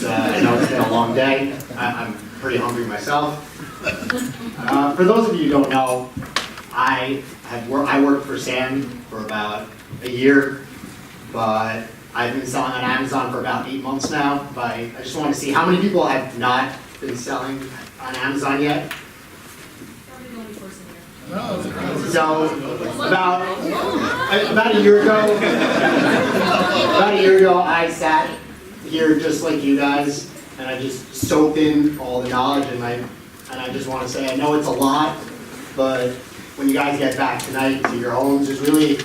I know it's been a long day. I'm pretty hungry myself. For those of you who don't know, I worked for Sam for about a year, but I've been selling on Amazon for about 8 months now. But I just want to see how many people have not been selling on Amazon yet. So about a year ago, I sat here just like you guys, and I just soaked in all the knowledge, and I just want to say, I know it's a lot, but when you guys get back tonight to your homes, just really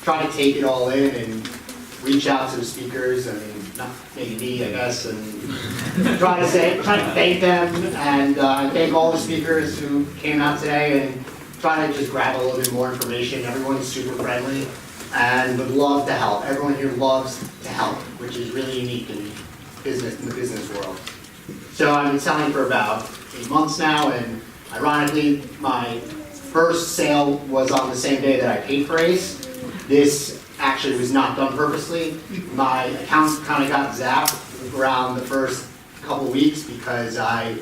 try to take it all in and reach out to the speakers. I mean, not maybe me, I guess, and try to thank them, and thank all the speakers who came out today, and try to just grab a little bit more information. Everyone's super friendly and would love to help. Everyone here loves to help, which is really unique in the business world. So I've been selling for about 8 months now, and ironically, my first sale was on the same day that I paid for Ace. This actually was not done purposely. My account kind of got zapped around the first couple weeks because I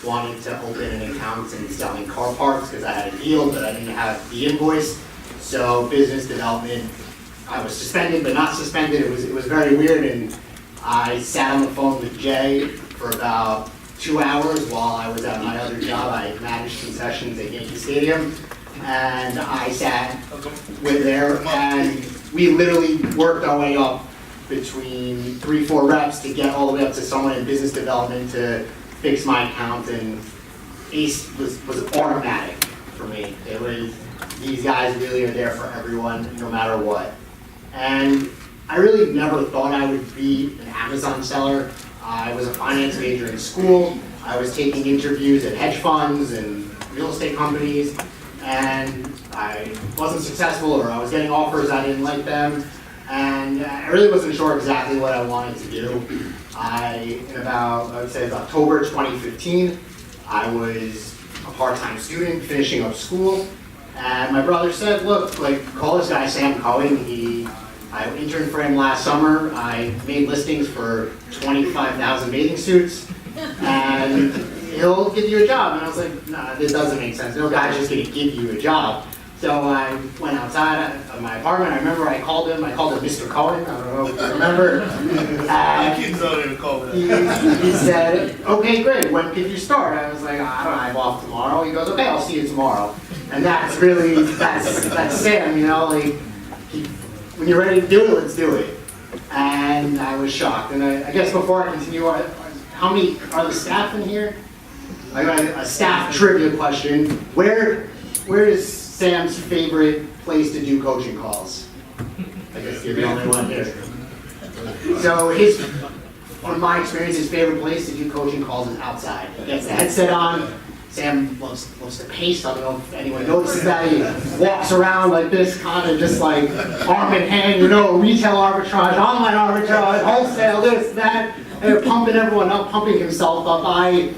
wanted to open an account and selling car parts because I had a deal, but I didn't have the invoice. So business development, I was suspended, but not suspended. It was very weird, and I sat on the phone with Jay for about 2 hours while I was at my other job. I managed concessions at Yankee Stadium, and I sat with there, and we literally worked our way up between 3-4 reps to get all the way up to someone in business development to fix my account, and Ace was automatic for me. It was, these guys really are there for everyone, no matter what. And I really never thought I would be an Amazon seller. I was a finance major in school. I was taking interviews at hedge funds and real estate companies, and I wasn't successful, or I was getting offers, I didn't like them, and I really wasn't sure exactly what I wanted to do. I would say it's October 2015, I was a part-time student finishing up school, and my brother said, look, call this guy Sam Cohen. I interned for him last summer. I made listings for 25,000 bathing suits, and he'll give you a job. And I was like, nah, this doesn't make sense. No guy's just gonna give you a job. So I went outside of my apartment. I remember I called him Mr. Cohen. I don't know if you remember. Kids don't even call that. He said, okay, great, when can you start? I was like, I don't know, I'm off tomorrow. He goes, okay, I'll see you tomorrow. And that's Sam, you know, when you're ready to do it, let's do it. And I was shocked. And I guess before I continue, how many are the staff in here? I got a staff trivia question. Where is Sam's favorite place to do coaching calls? I guess you're the only one here. So from my experience, his favorite place to do coaching calls is outside. He gets the headset on. Sam loves to pace. I don't know if anyone notices that. He walks around like this, kind of just like arm in hand, you know, retail arbitrage, online arbitrage, wholesale, this, that, and they're pumping everyone up, pumping himself up. I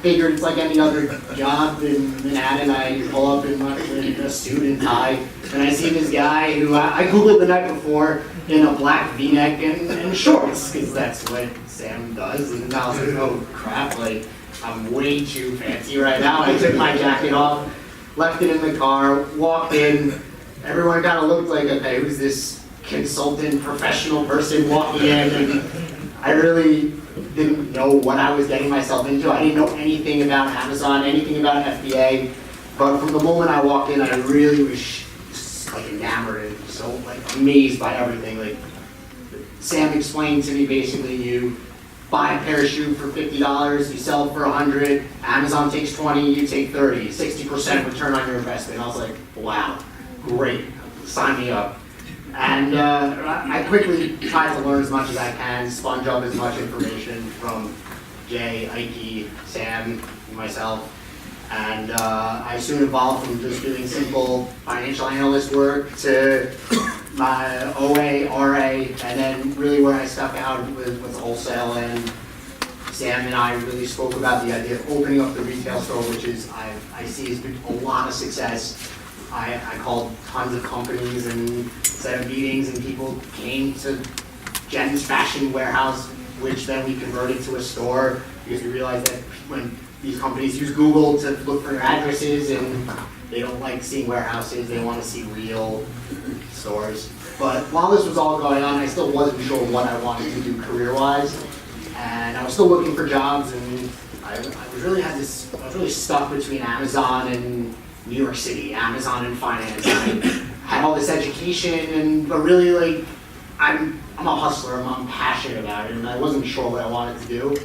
figured it's like any other job in Manhattan. I pull up in a suit and tie, and I see this guy who I Googled the night before in a black V-neck and shorts, because that's what Sam does. And I was like, oh crap, I'm way too fancy right now. I took my jacket off, left it in the car, walked in. Everyone kind of looked like, okay, who's this consultant, professional person walking in? And I really didn't know what I was getting myself into. I didn't know anything about Amazon, anything about FBA. But from the moment I walked in, I really was just enamored and so amazed by everything. Sam explained to me basically, you buy a pair of shoes for $50, you sell it for $100, Amazon takes 20, you take 30, 60% return on your investment. I was like, wow, great, sign me up. And I quickly tried to learn as much as I can, sponge up as much information from Jay, Ike, Sam, and myself. And I soon evolved from just doing simple financial analyst work to my OA, RA, and then really where I stuck out was wholesale. And Sam and I really spoke about the idea of opening up the retail store, which is I see has been a lot of success. I called tons of companies and set up meetings, and people came to Jen's Fashion Warehouse which then we converted to a store because we realized that when these companies use Google to look for their addresses and they don't like seeing warehouses, they want to see real stores. But while this was all going on, I still wasn't sure what I wanted to do career-wise. And I was still looking for jobs, and I was really stuck between Amazon and New York City, Amazon and finance. I had all this education, but really, like, I'm a hustler. I'm passionate about it, and I wasn't sure what I wanted to do.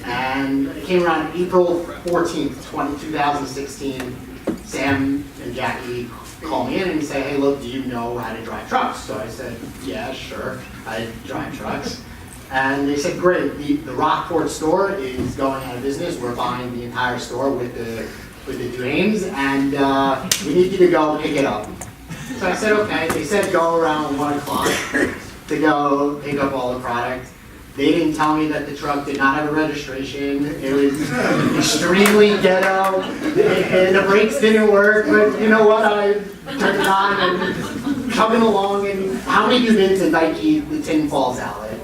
And it came around April 14th, 2016. Sam and Jackie called me in and said, "Hey, look, do you know how to drive trucks?" So I said, "Yeah, sure, I drive trucks." And they said, "Great, the Rockport store is going out of business. We're buying the entire store with the Duanes, and we need you to go pick it up." So I said, "Okay." They said go around 1 o'clock to go pick up all the product. They didn't tell me that the truck did not have a registration. It was extremely ghetto. The brakes didn't work, but you know what? I turned it on and chugging along. And how many of you been to Nike, the Tin Falls outlet?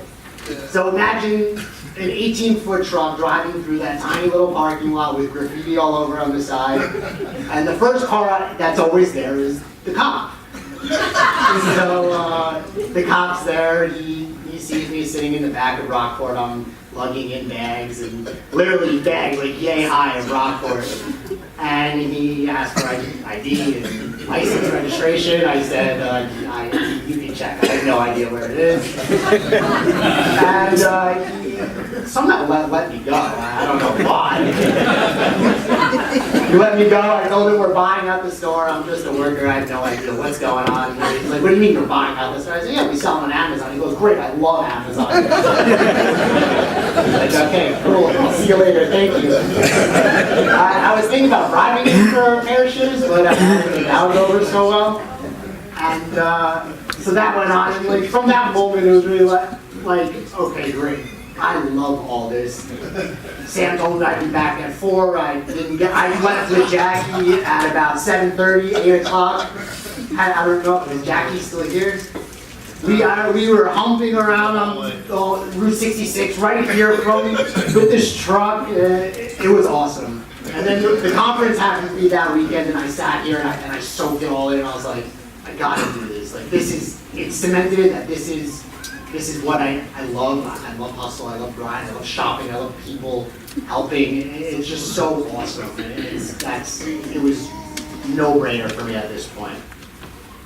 So imagine an 18-foot truck driving through that tiny little parking lot with graffiti all over on the side. And the first car that's always there is the cop. So the cop's there. He sees me sitting in the back of Rockport. I'm lugging in bags, and literally bags like yay high of Rockport. And he asked for ID and license registration. I said, you can check. I have no idea where it is. And he somehow let me go. I don't know why. He let me go. I told him we're buying out the store. I'm just a worker. I have no idea what's going on. He's like, "What do you mean you're buying out the store?" I said, "Yeah, we sell on Amazon." He goes, "Great, I love Amazon." Like, "Okay, cool. I'll see you later. Thank you." I was thinking about driving in for a pair of shoes, but that was over so well. And so that went on. And like, from that moment, it was really like, okay, great. I love all this. Sam told me I'd be back at 4. I left with Jackie at about 7:30, 8 o'clock. I don't know, is Jackie still here? We were humping around on Route 66 right here with this truck. It was awesome. And then the conference happened to be that weekend, and I sat here and I soaked it all in. And I was like, I gotta do this. Like, it's cemented that this is what I love. I love hustle. I love grind. I love shopping. I love people helping. It's just so awesome. It was no-brainer for me at this point.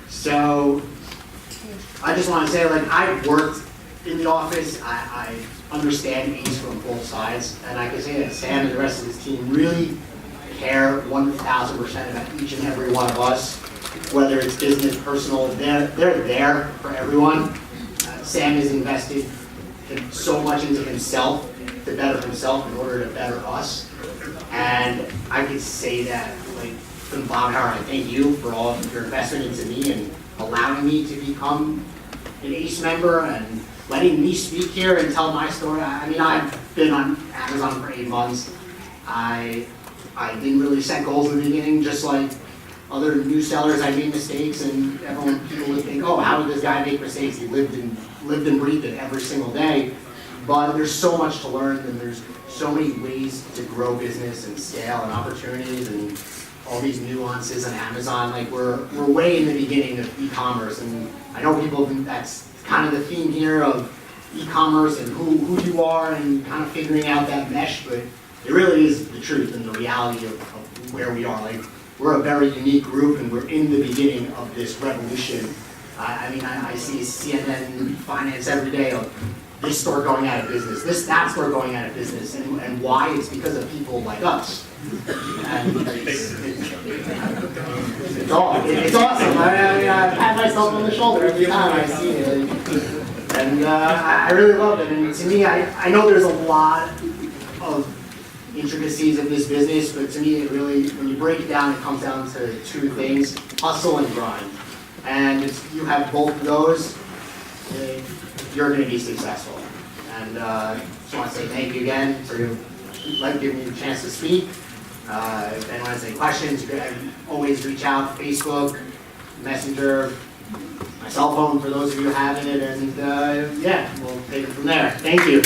So I just want to say, like, I've worked in the office. I understand ACE from both sides, and I can say that Sam and the rest of his team really care 1,000% about each and every one of us, whether it's business, personal. They're there for everyone. Sam has invested so much into himself to better himself in order to better us. And I could say that, like, from the bottom of my heart, I thank you for all of your investment into me and allowing me to become an ACE member and letting me speak here and tell my story. I mean, I've been on Amazon for 8 months. I didn't really set goals in the beginning, just like other new sellers. I made mistakes, and people would think, "Oh, how did this guy make mistakes? He lived and breathed it every single day." But there's so much to learn, and there's so many ways to grow business and scale and opportunities and all these nuances on Amazon. Like, we're way in the beginning of e-commerce, and I know people think that's kind of the theme here of e-commerce and who you are and kind of figuring out that mesh, but it really is the truth and the reality of where we are. Like, we're a very unique group, and we're in the beginning of this revolution. I mean, I see CNN Finance every day of this store going out of business, that store going out of business, and why? It's because of people like us. And it's awesome. I pat myself on the shoulder every time I see it. And I really love it. And to me, I know there's a lot of intricacies of this business, but to me, it really, when you break it down, it comes down to 2 things: hustle and grind. And if you have both of those, you're going to be successful. And I just want to say thank you again for giving me the chance to speak. If anyone has any questions, you can always reach out, Facebook, Messenger, my cell phone for those of you having it, and yeah, we'll take it from there. Thank you.